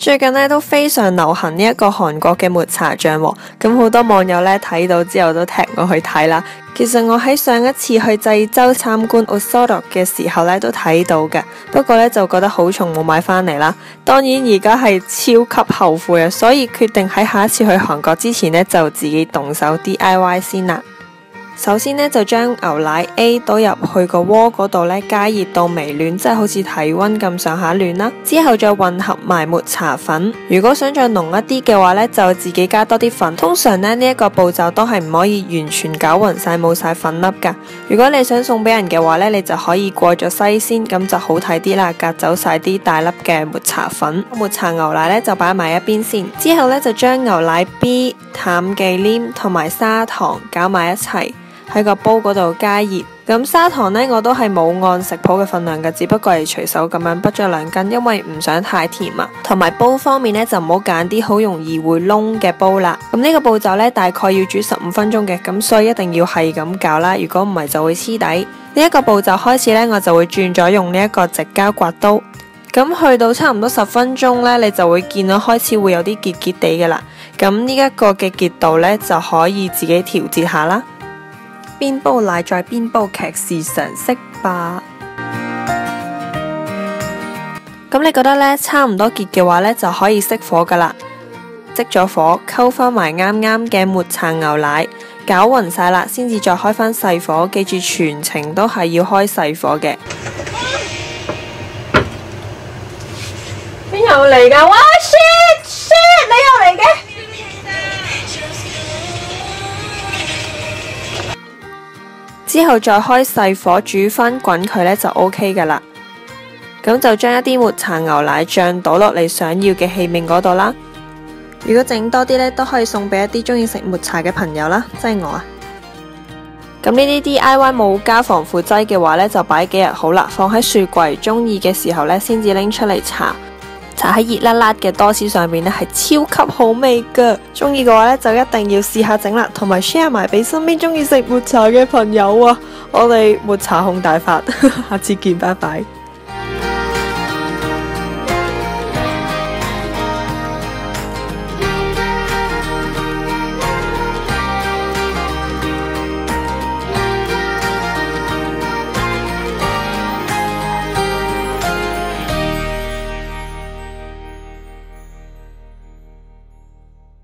最近咧都非常流行呢一個韓國嘅抹茶醬喎，咁好多網友咧睇到之後都踢我去睇啦。其實我喺上一次去濟州參觀 Osoro 嘅時候咧都睇到嘅，不過咧就覺得好重冇買返嚟啦。當然而家係超級後悔啊，所以決定喺下一次去韓國之前咧就自己動手 DIY 先啦。首先呢，就將牛奶 A 倒入去個鍋嗰度呢，加熱到微暖，即係好似體溫咁上下暖啦。之後再混合埋抹茶粉。如果想再濃一啲嘅話呢，就自己加多啲粉。通常呢，呢一個步驟都係唔可以完全攪勻晒冇晒粉粒噶。如果你想送俾人嘅話呢，你就可以過咗篩先，咁就好睇啲啦，隔走晒啲大粒嘅抹茶粉。抹茶牛奶呢，就擺埋一邊先。之後呢，就將牛奶 B、淡忌廉同埋砂糖攪埋一齊。喺個煲嗰度加熱，咁砂糖呢，我都係冇按食譜嘅份量嘅，只不過係隨手咁樣滗咗2斤，因為唔想太甜啊。同埋煲方面呢，就唔好揀啲好容易會燶嘅煲啦。咁呢個步驟呢，大概要煮15分鐘嘅，咁所以一定要係咁攪啦，如果唔係就會黐底。呢一個步驟開始呢，我就會轉咗用呢一個直膠刮刀。咁去到差唔多10分鐘呢，你就會見到開始會有啲結結地嘅啦。咁呢一個嘅結度呢，就可以自己調節下啦。邊煲奶再邊煲，劇是常識吧。咁你覺得呢差唔多結嘅話呢，就可以熄火噶啦。熄咗火，溝翻埋啱啱嘅抹茶牛奶，攪勻晒啦，先至再開翻細火。記住全程都係要開細火嘅。邊有嚟噶？哇 shit， 你又嚟嘅？之後再開細火煮翻滾佢呢就 OK 噶啦。咁就將一啲抹茶牛奶醬倒落你想要嘅器皿嗰度啦。如果整多啲呢，都可以送俾一啲中意食抹茶嘅朋友啦，即係我啊。咁呢啲 DIY 冇加防腐劑嘅話呢，就擺幾日好啦，放喺雪櫃，中意嘅時候呢，先至拎出嚟搽喺熱辣辣嘅多士上面呢，係超級好味噶。中意嘅話呢，就一定要試下整啦，同埋 share 埋俾身邊中意食抹茶嘅朋友啊！我哋抹茶控大法，下次見，拜拜。